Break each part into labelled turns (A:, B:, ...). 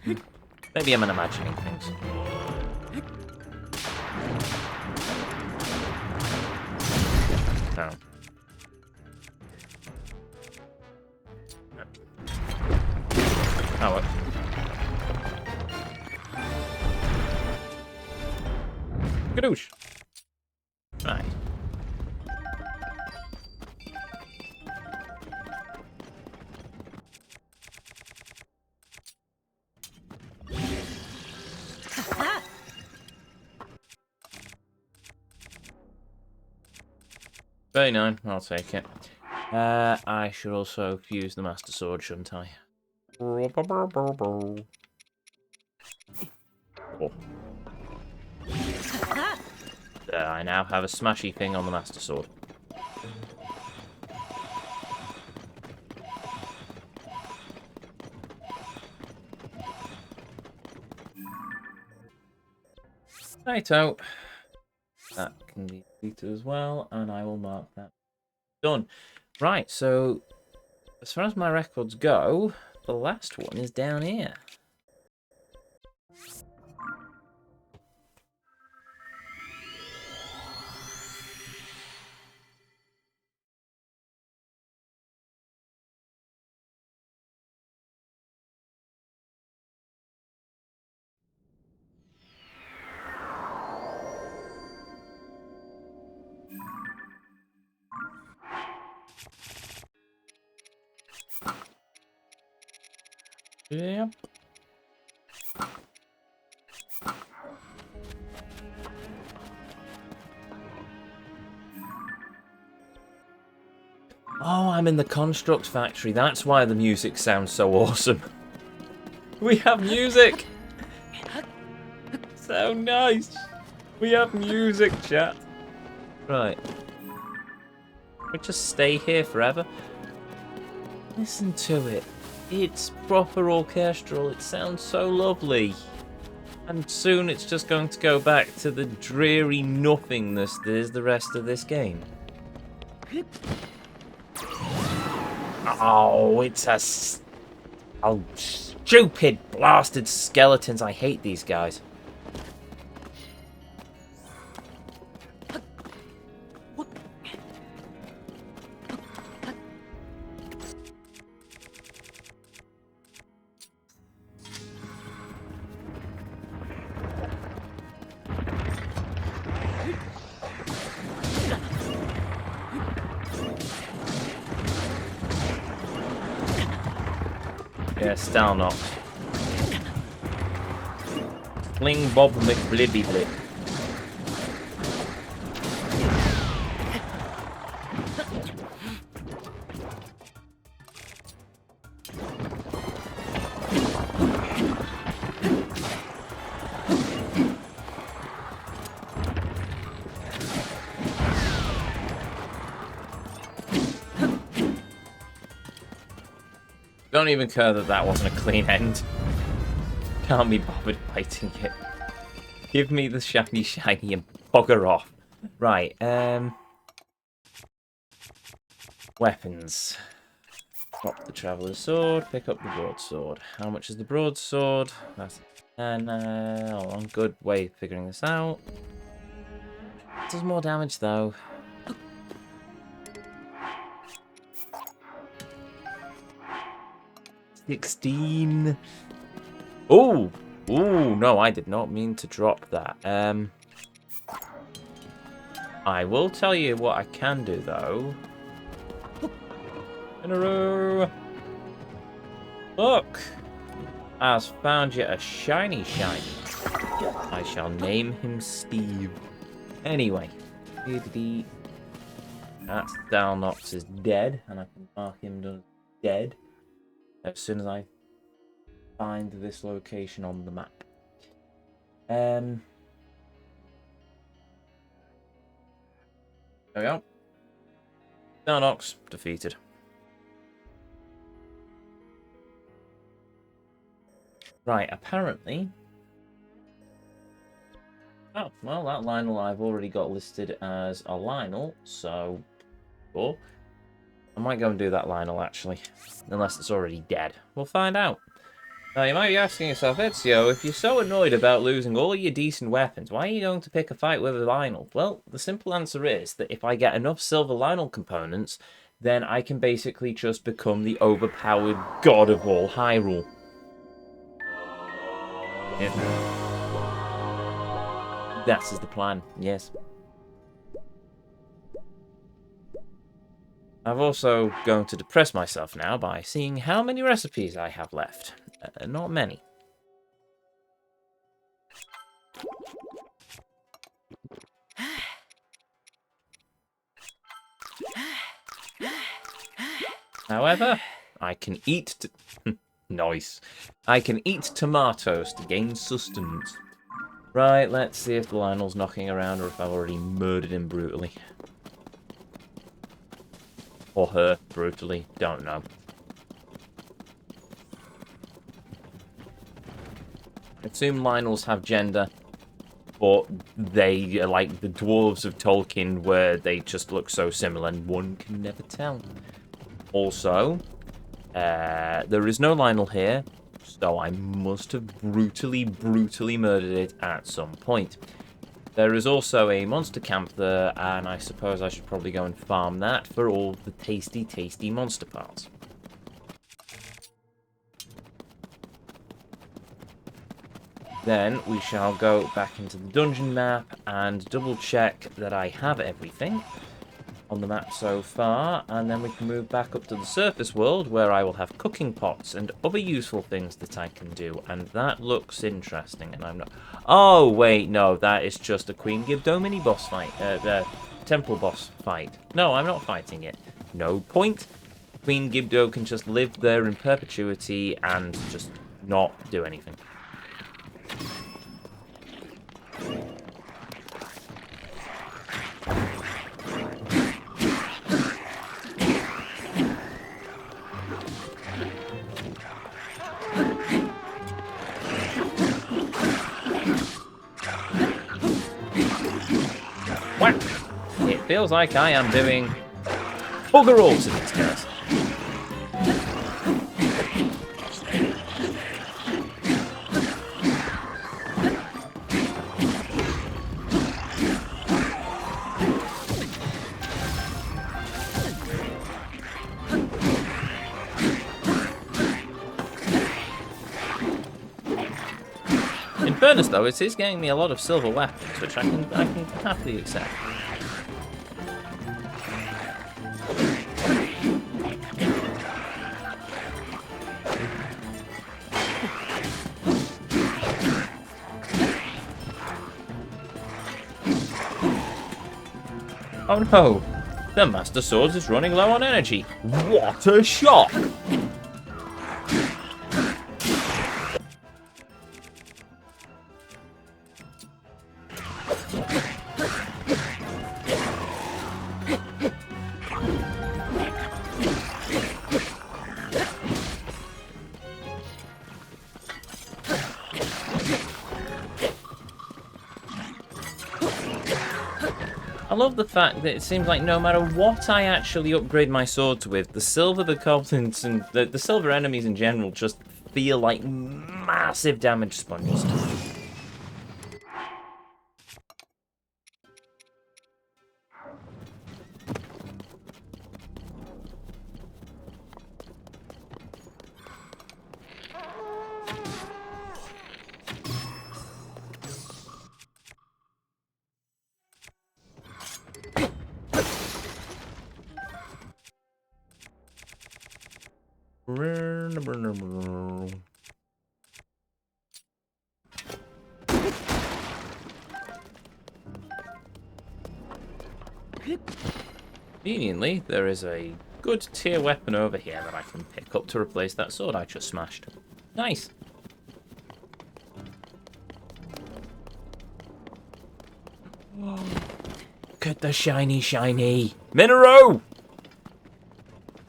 A: Maybe I'm imagining things. No. Oh, well. Gadoosh. Right. $39, I'll take it. I should also fuse the Master Sword, shouldn't I? Oh. There, I now have a smashy thing on the Master Sword. Righto. That can be deleted as well, and I will mark that done. Right, so as far as my records go, the last one is down here. Yep. Oh, I'm in the Construct Factory. That's why the music sounds so awesome. We have music! So nice! We have music, chat. Right. We just stay here forever. Listen to it. It's proper orchestral. It sounds so lovely. And soon it's just going to go back to the dreary nothingness that is the rest of this game. Oh, it's a... Oh, stupid blasted skeletons. I hate these guys. Yeah, Star Knock. Fling Bob McBlibby Blip. Don't even care that that wasn't a clean end. Can't be bothered fighting it. Give me the shiny and bugger off. Right, weapons. Drop the Traveller's Sword, pick up the Broadsword. How much is the Broadsword? That's 10. Hold on, good way of figuring this out. It does more damage though. 16. Oh! Ooh, no, I did not mean to drop that. I will tell you what I can do, though. In a row. Look! I've found you a shiny. I shall name him Steve. Anyway. That Dalnox is dead, and I can mark him dead as soon as I find this location on the map. There we go. Dalnox defeated. Right, apparently... Oh, well, that Lionel I've already got listed as a Lionel, so... Cool. I might go and do that Lionel, actually. Unless it's already dead. We'll find out. Now, you might be asking yourself, Ezio, if you're so annoyed about losing all your decent weapons, why are you going to pick a fight with a Lionel? Well, the simple answer is that if I get enough silver Lionel components, then I can basically just become the overpowered god of all Hyrule. Yeah. That is the plan, yes. I'm also going to depress myself now by seeing how many recipes I have left. Not many. However, I can eat... Nice. I can eat tomatoes to gain sustenance. Right, let's see if Lionel's knocking around or if I've already murdered him brutally. Or her brutally, don't know. I assume Lionels have gender, but they are like the dwarves of Tolkien where they just look so similar and one can never tell. Also, there is no Lionel here, so I must have brutally murdered it at some point. There is also a monster camp there, and I suppose I should probably go and farm that for all the tasty monster parts. Then we shall go back into the dungeon map and double check that I have everything on the map so far, and then we can move back up to the surface world where I will have cooking pots and other useful things that I can do, and that looks interesting. And I'm not... Oh wait, no, that is just a Queen Gibdo mini boss fight, temple boss fight. No, I'm not fighting it. No point. Queen Gibdo can just live there in perpetuity and just not do anything. Whack! It feels like I am doing bugger all to these guys. In fairness, though, it is getting me a lot of silver weapons, which I can happily accept. Oh no! The Master Sword is running low on energy. What a shock! I love the fact that it seems like no matter what I actually upgrade my swords with, the silver, the goblins, and the silver enemies in general just feel like massive damage sponges. Conveniently, there is a good tier weapon over here that I can pick up to replace that sword I just smashed. Nice. Look at the shiny. Minero!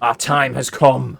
A: Our time has come.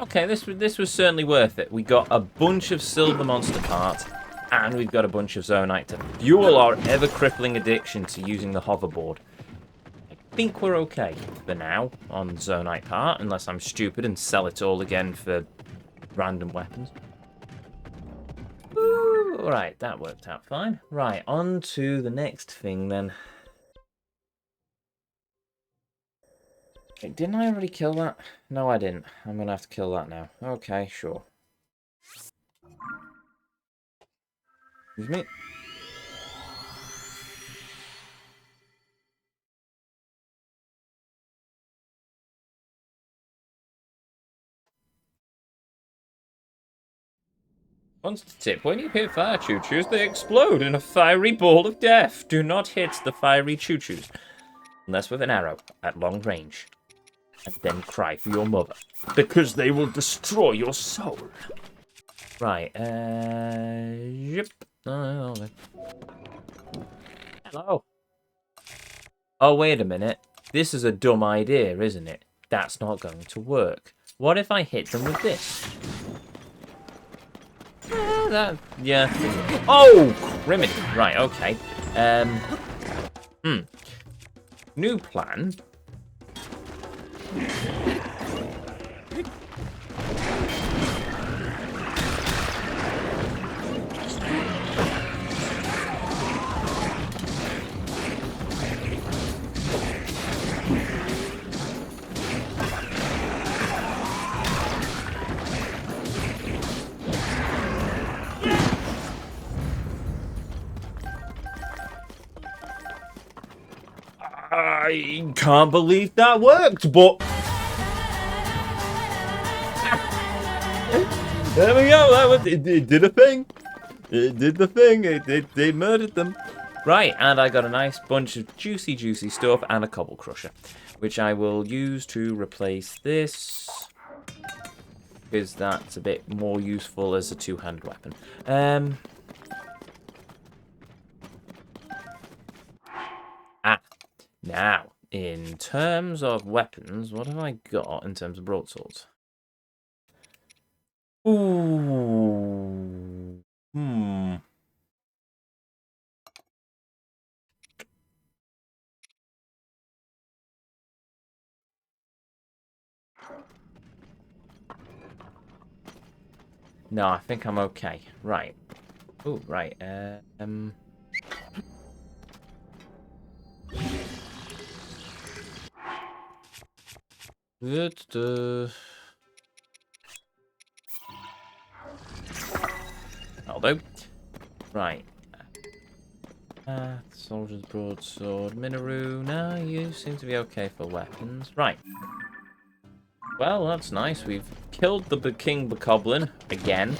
A: Okay, this was certainly worth it. We got a bunch of silver monster parts, and we've got a bunch of Zonite to fuel our ever-crippling addiction to using the hoverboard. I think we're okay for now on Zonite part, unless I'm stupid and sell it all again for random weapons. Alright, that worked out fine. Right, on to the next thing then. Wait, didn't I already kill that? No, I didn't. I'm going to have to kill that now. Okay, sure. Excuse me. Monster tip. When you hit fire choo-choos, they explode in a fiery ball of death. Do not hit the fiery choo-choos. Unless with an arrow at long range. And then cry for your mother. Because they will destroy your soul. Right, yep. Oh, hello. Oh, wait a minute. This is a dumb idea, isn't it? That's not going to work. What if I hit them with this? Yeah. Oh, criminy. Right, okay. New plan. I can't believe that worked, but there we go. It did a thing. It did the thing. It murdered them. Right, and I got a nice bunch of juicy stuff and a cobble crusher, which I will use to replace this, because that's a bit more useful as a two-handed weapon. Now, in terms of weapons, what have I got in terms of broadswords? Ooh. No, I think I'm okay. Right. Oh, right. Although, right. Soldier's broadsword, Minoru. No, you seem to be okay for weapons. Right. Well, that's nice. We've killed the King Bokoblin again.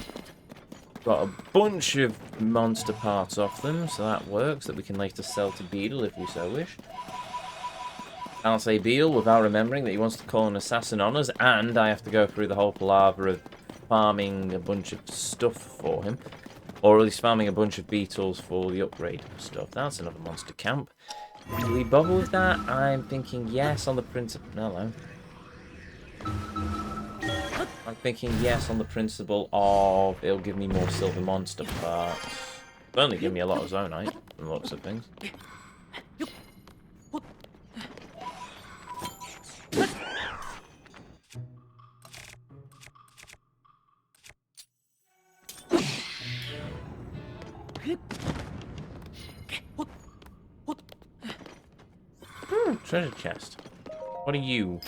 A: Got a bunch of monster parts off them, so that works. That we can later sell to Beedle if we so wish. I'll say Beedle without remembering that he wants to call an assassin on us, and I have to go through the whole palaver of farming a bunch of stuff for him. Or at least farming a bunch of beetles for the upgrade stuff. That's another monster camp. Do we bother with that? I'm thinking yes on the principle... Hello. I'm thinking yes on the principle of it'll give me more silver monster parts. It'll only give me a lot of Zonite, from the looks of things. Treasure chest. What are you?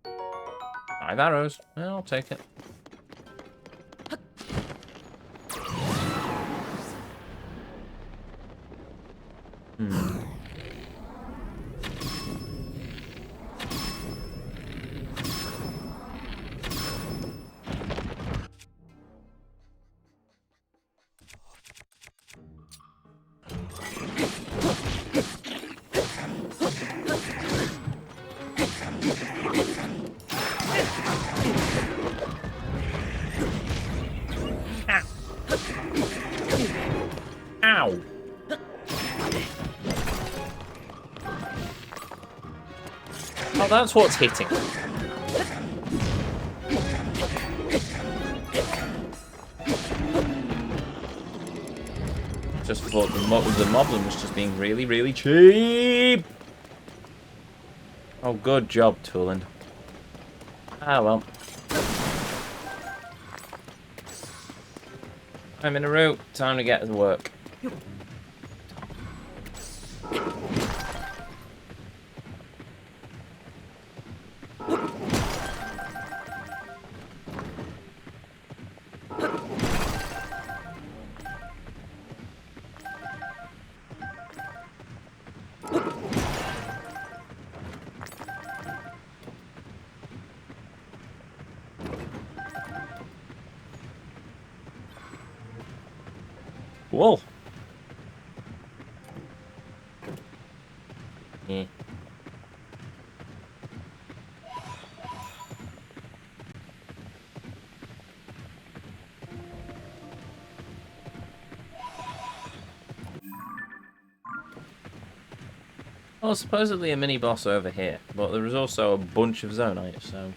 A: 5 arrows. Well, I'll take it. Ow! Oh, that's what's hitting. just thought the Moblin was just being really, really cheap. Oh, good job, Tooland. Ah, well. I'm in a route. Time to get to work. Whoa. Yeah. Well, supposedly a mini boss over here, but there is also a bunch of Zonite, so.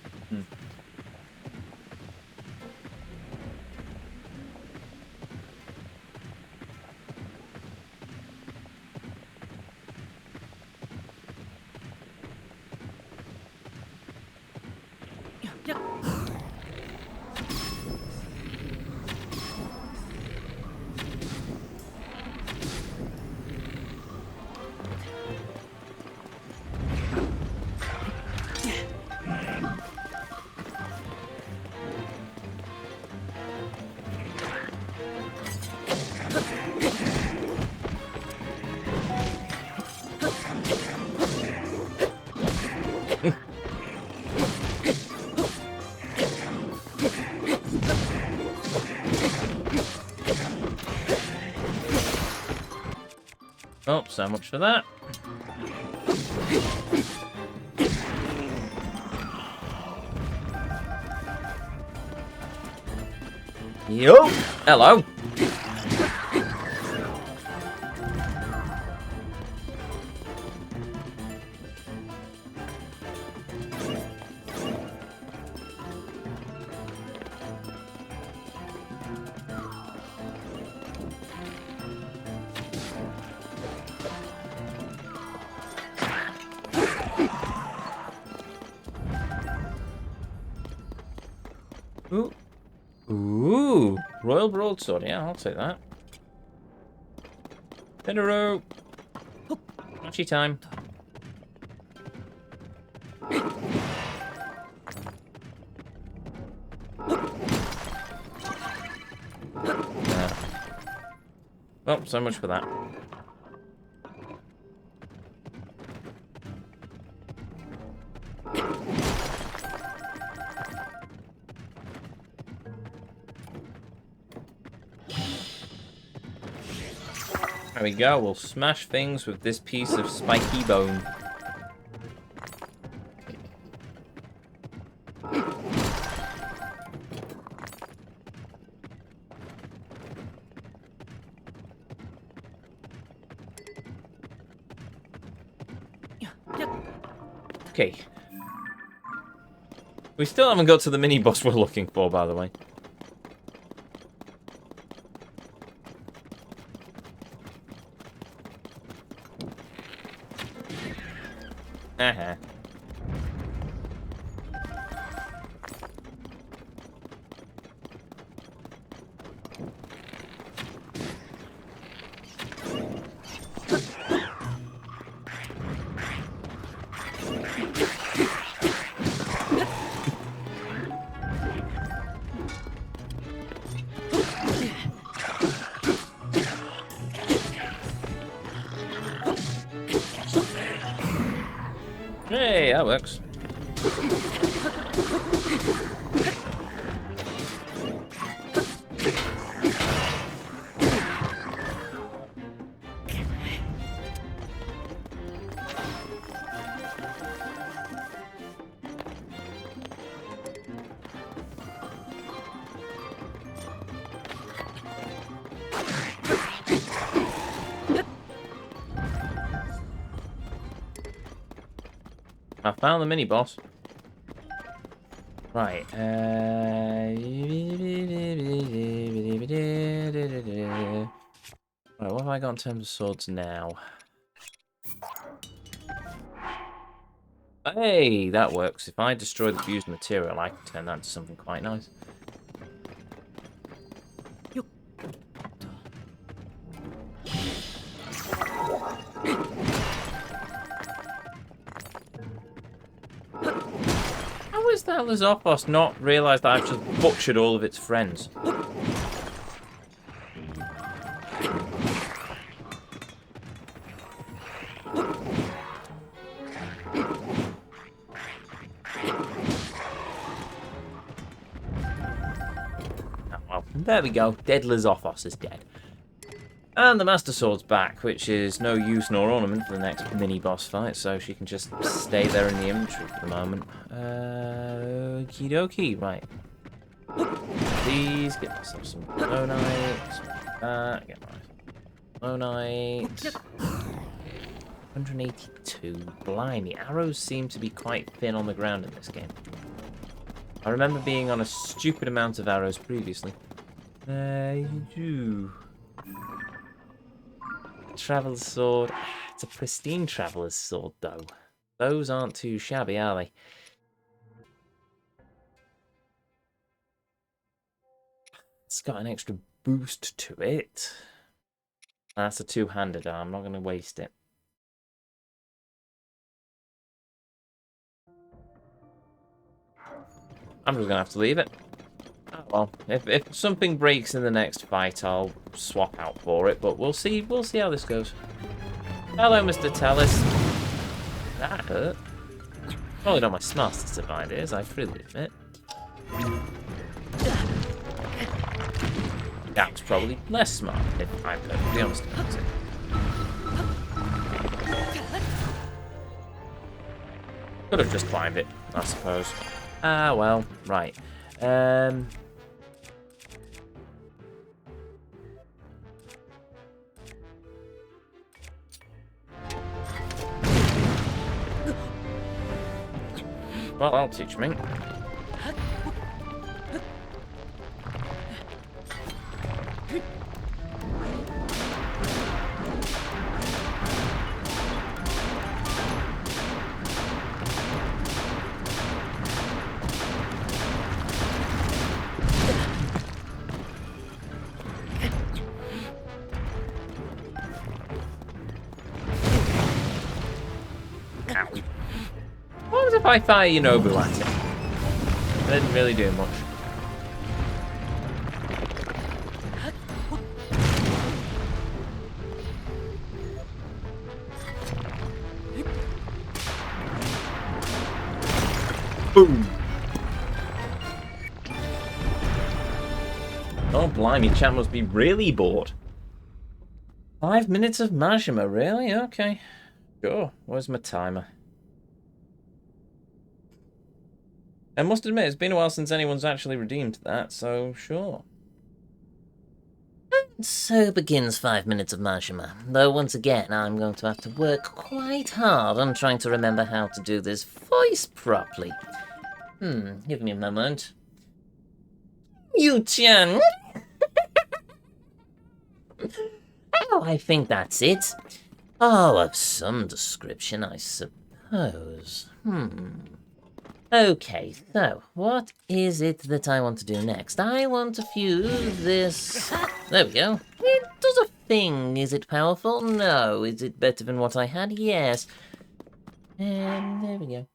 A: Oh, so much for that. Yo! Hello! Ooh. Ooh. Royal Broadsword. Yeah, I'll take that. Pinaro. Matchy time. Well, so much for that. There we go. We'll smash things with this piece of spiky bone. Okay. We still haven't got to the mini boss we're looking for, by the way. Uh-huh. Hey, that works. I found the mini boss. Right. Right, what have I got in terms of swords now? Hey, that works. If I destroy the fused material, I can turn that into something quite nice. How is that Lizopos not realised that I've just butchered all of its friends? Well, there we go. Dead Lizophos is dead. And the Master Sword's back, which is no use nor ornament for the next mini-boss fight, so she can just stay there in the inventory for the moment. Okie dokie, right. Please get myself some Lonite, smash that, get my Lonite. 182, blimey, arrows seem to be quite thin on the ground in this game. I remember being on a stupid amount of arrows previously. Traveler's sword. It's a pristine traveler's sword, though. Those aren't too shabby, are they? It's got an extra boost to it. That's a two-handed arm. I'm not going to waste it. I'm just going to have to leave it. Oh, well, if something breaks in the next fight, I'll swap out for it. But we'll see. We'll see how this goes. Hello, Mr. Tellis. That hurt. Probably not my smartest of ideas, I freely admit. That was probably less smart, if I'm perfectly honest about it. Could have just climbed it, I suppose. Ah, well, right. Well, that'll teach me. What was if I fire Yonobu at it? That didn't really do much. Boom! Oh, blimey, chat must be really bored. 5 minutes of Majima, really? Okay. Sure. Where's my timer? I must admit, it's been a while since anyone's actually redeemed that, so sure. So begins 5 minutes of Majima, though once again I'm going to have to work quite hard on trying to remember how to do this voice properly. Give me a moment. Yu-chan! Oh, I think that's it. Oh, of some description, I suppose. Okay, so, what is it that I want to do next? I want to fuse this... There we go. It does a thing. Is it powerful? No. Is it better than what I had? Yes. And there we go.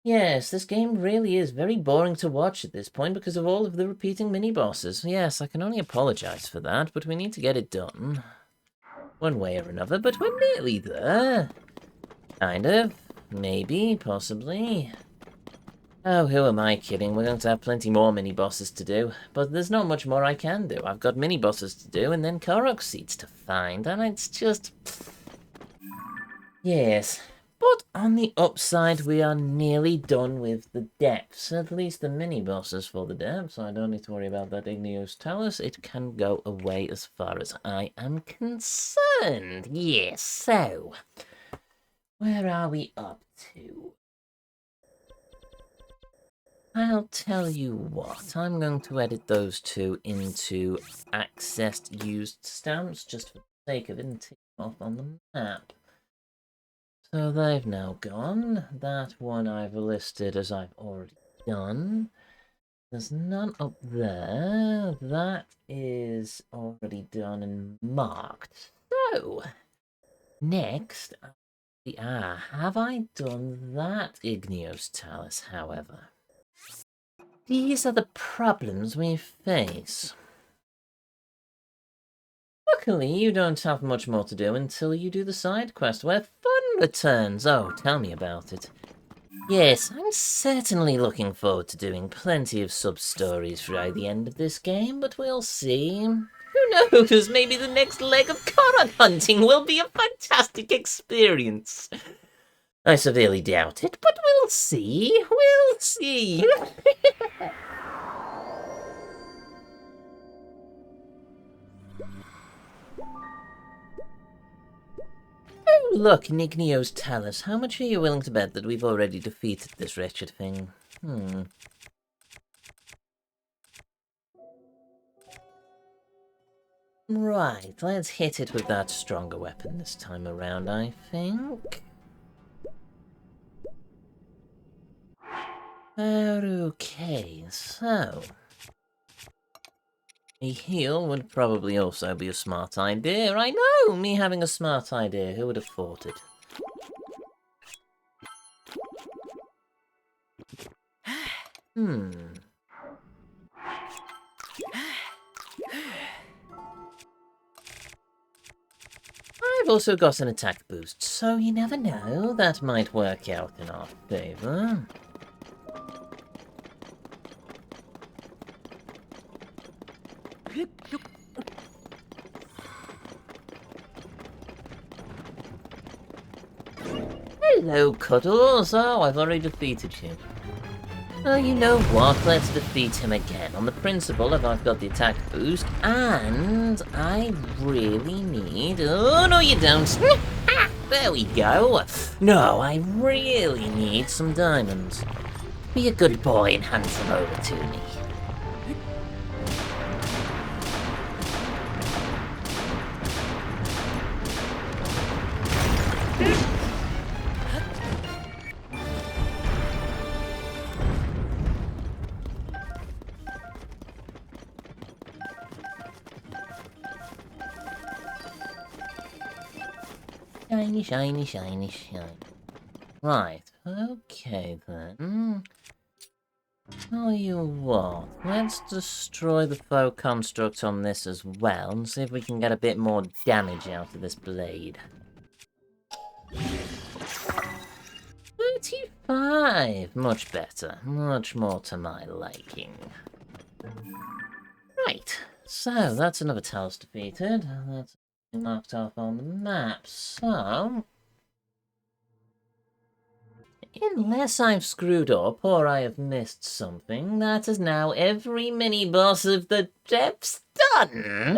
A: Yes, this game really is very boring to watch at this point because of all of the repeating mini-bosses. Yes, I can only apologise for that, but we need to get it done. One way or another, but we're nearly there. Kind of. Maybe. Possibly. Oh, who am I kidding? We're going to have plenty more mini-bosses to do. But there's not much more I can do. I've got mini-bosses to do and then Korok seeds to find. And it's just... Yes. But on the upside, we are nearly done with the depths. At least the mini-bosses for the depths. I don't need to worry about that Igneous Talus. It can go away as far as I am concerned. Yes, so... Where are we up to? I'll tell you what, I'm going to edit those two into accessed used stamps just for sake of it and tick them off on the map. So they've now gone. That one I've listed as I've already done. There's none up there. That is already done and marked. So, next, have I done that Igneous Talus, however? These are the problems we face. Luckily, you don't have much more to do until you do the side quest where fun returns. Oh, tell me about it. Yes, I'm certainly looking forward to doing plenty of sub-stories throughout the end of this game, but we'll see. Who knows, maybe the next leg of Korok hunting will be a fantastic experience. I severely doubt it, but we'll see. We'll see. Oh, look, Igneous Talus. How much are you willing to bet that we've already defeated this wretched thing? Right, let's hit it with that stronger weapon this time around, I think. Okay, so... a heal would probably also be a smart idea. I know, me having a smart idea. Who would have thought it? I've also got an attack boost, so you never know. That might work out in our favour. Hello, Cuddles. Oh, I've already defeated you. Well, you know what? Let's defeat him again. On the principle of I've got the attack boost, and I really need... Oh, no you don't! There we go! No, I really need some diamonds. Be a good boy and hand them over to me. Shiny, shiny, shiny, shiny. Right, okay then. Tell you what, let's destroy the foe construct on this as well, and see if we can get a bit more damage out of this blade. 35! Much better. Much more to my liking. Right, so that's another task defeated. That's marked off on the map, so... unless I've screwed up or I have missed something, that is now every mini-boss of the depths done!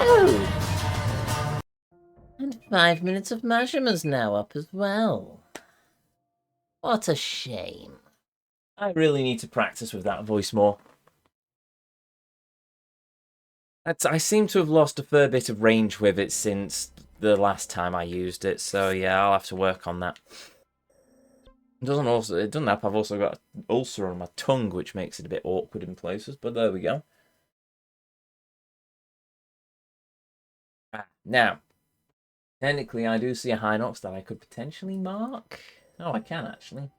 A: Oh! And 5 minutes of Mashima's now up as well. What a shame. I really need to practice with that voice more. I seem to have lost a fair bit of range with it since the last time I used it, so yeah, I'll have to work on that. It doesn't help, I've also got an ulcer on my tongue, which makes it a bit awkward in places, but there we go. Now, technically I do see a Hinox that I could potentially mark. Oh, I can actually.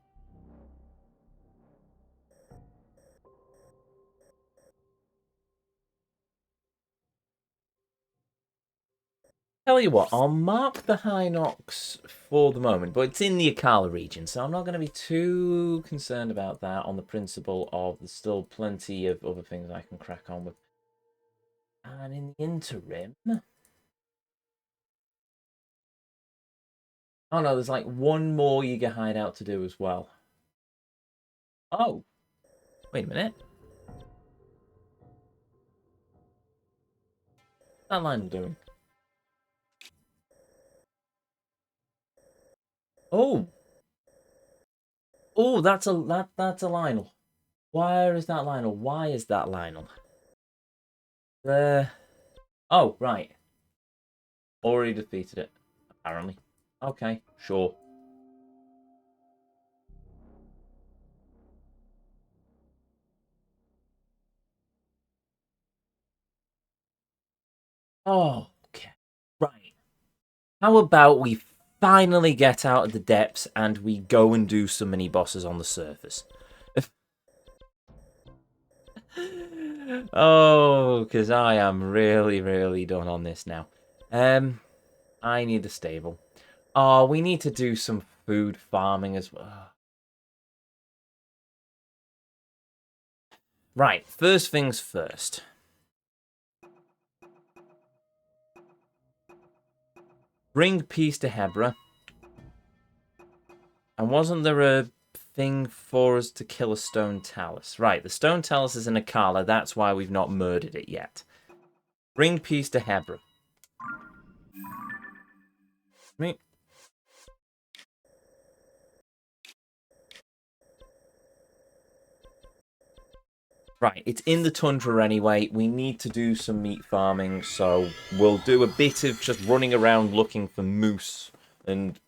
A: Tell you what, I'll mark the Hinox for the moment, but it's in the Akala region, so I'm not going to be too concerned about that on the principle of there's still plenty of other things I can crack on with. And in the interim... oh no, there's like one more Yiga hideout to do as well. Oh, wait a minute. What's that Lionel doing? Oh, oh, that's a Lionel. Where is that Lionel? Why is that Lionel? There. Oh, right. Already defeated it, apparently. Okay, sure. Oh, okay. Right. How about we finally get out of the depths and we go and do some mini bosses on the surface? Oh, because I am really, really done on this now. I need a stable. Oh, we need to do some food farming as well. Right, first things first. Bring peace to Hebra. And wasn't there a thing for us to kill a stone talus? Right, the stone talus is in Akala. That's why we've not murdered it yet. Bring peace to Hebra. Me. Right, it's in the tundra anyway. We need to do some meat farming, so we'll do a bit of just running around looking for moose and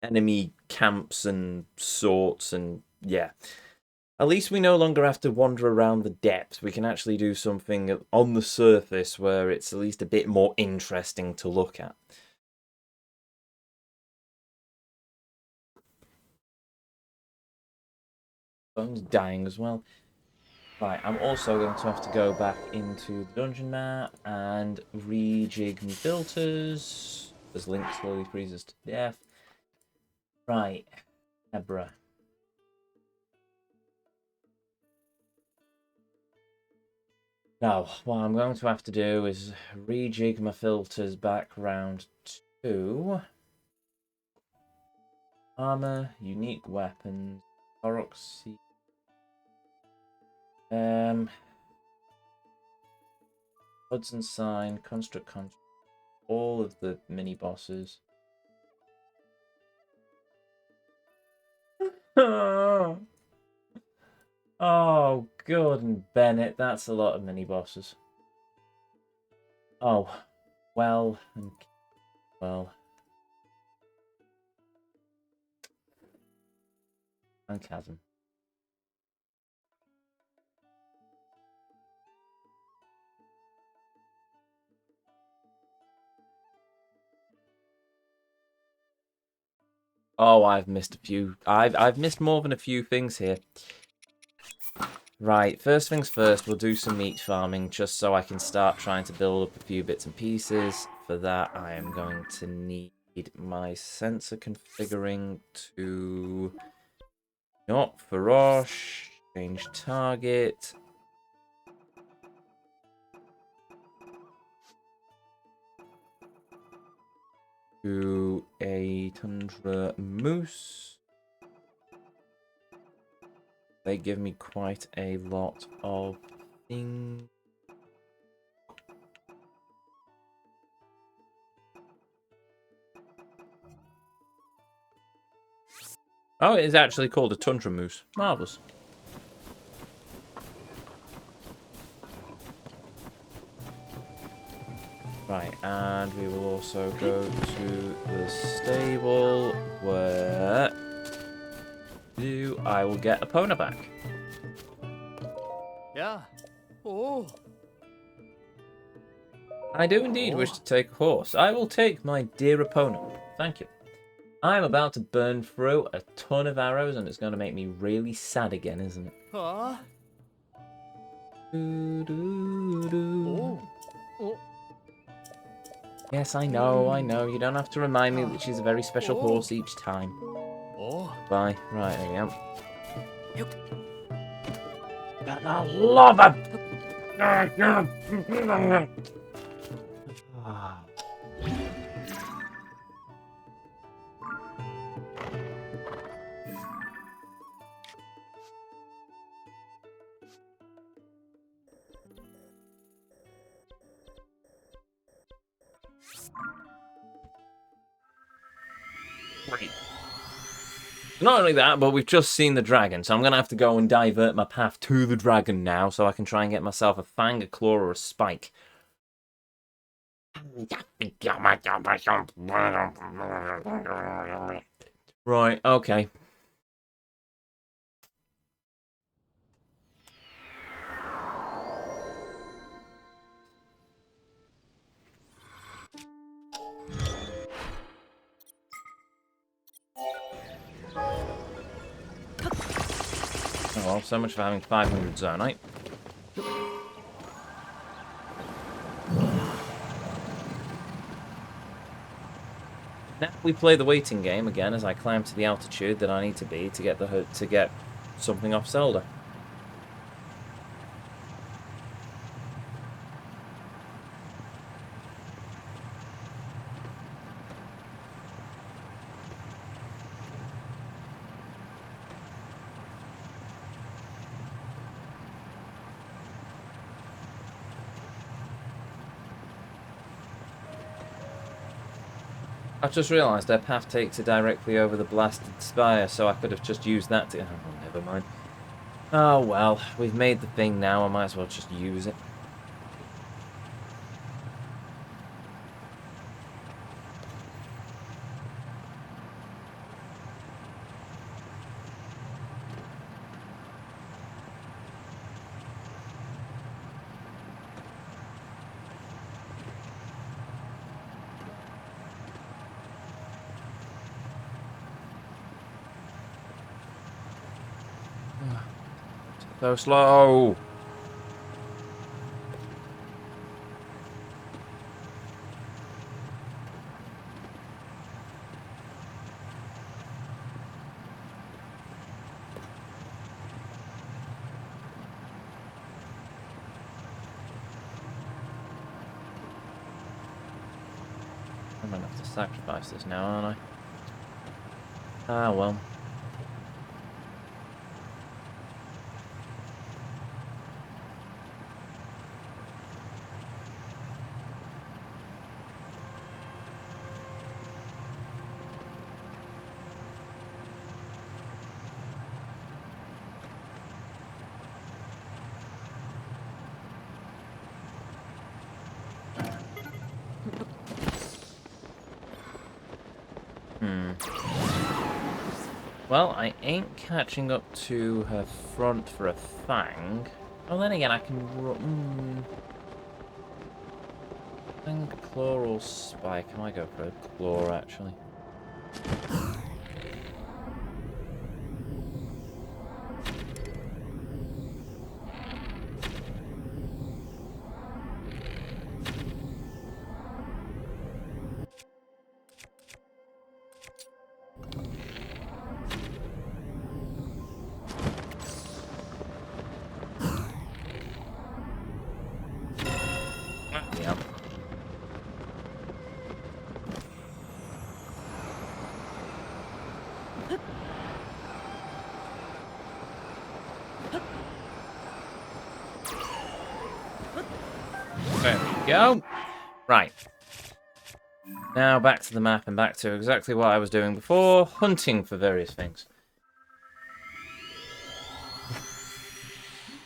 A: enemy camps and sorts, and yeah. At least we no longer have to wander around the depths. We can actually do something on the surface where it's at least a bit more interesting to look at. Phone's dying as well. Right, I'm also going to have to go back into the dungeon map and rejig my filters as Link slowly freezes to death. Right, Hebra. Now, what I'm going to have to do is rejig my filters back round to armor, unique weapons, Oroxy. Hudson Sign, Construct, all of the mini bosses. Oh, Gordon Bennett, that's a lot of mini bosses. Oh, well, and well, and Chasm. Oh, I've missed a few. I've missed more than a few things here. Right, first things first, we'll do some meat farming just so I can start trying to build up a few bits and pieces. For that, I am going to need my sensor configuring to not Farosh, change target. To a Tundra Moose. They give me quite a lot of things. Oh, it is actually called a Tundra Moose. Marvellous. Right, and we will also go to the stable where I will get Epona back.
B: Yeah. Oh.
A: I do indeed wish to take a horse. I will take my dear Epona. Thank you. I'm about to burn through a ton of arrows and it's going to make me really sad again, isn't it?
B: Huh?
A: Oh.
B: Oh.
A: Yes, I know. You don't have to remind me that she's a very special horse each time.
B: Oh.
A: Bye. Right, there we go. I love him! Great. Not only that, but we've just seen the dragon, so I'm going to have to go and divert my path to the dragon now so I can try and get myself a fang, a claw, or a spike. Right, okay. Oh well, so much for having 500 Zonite. Now we play the waiting game again as I climb to the altitude that I need to be to get something off Zelda. I've just realised their path takes it directly over the blasted spire, so I could have just used that to... Oh, never mind. Oh well, we've made the thing now, I might as well just use it. So slow! I'm gonna have to sacrifice this now, aren't I? Ah, well. Well, I ain't catching up to her front for a fang. Oh, then again, I can... Fang, claw, or spike. I might go for a claw, actually. Yeah. There we go. Right. Now back to the map and back to exactly what I was doing before, hunting for various things.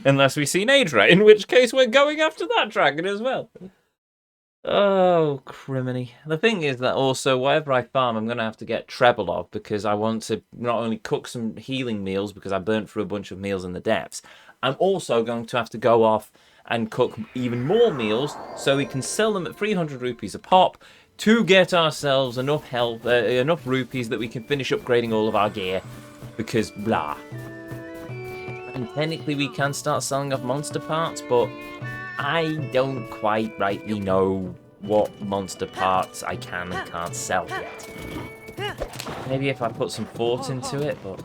A: Unless we see Nadra, in which case we're going after that dragon as well. Oh, criminy. The thing is that also, whatever I farm, I'm going to have to get treble of, because I want to not only cook some healing meals, because I burnt through a bunch of meals in the depths, I'm also going to have to go off and cook even more meals, so we can sell them at 300 rupees a pop, to get ourselves enough health, enough rupees that we can finish upgrading all of our gear, because blah. And technically we can start selling off monster parts, but I don't quite rightly know what monster parts I can and can't sell yet. Maybe if I put some thought into it, but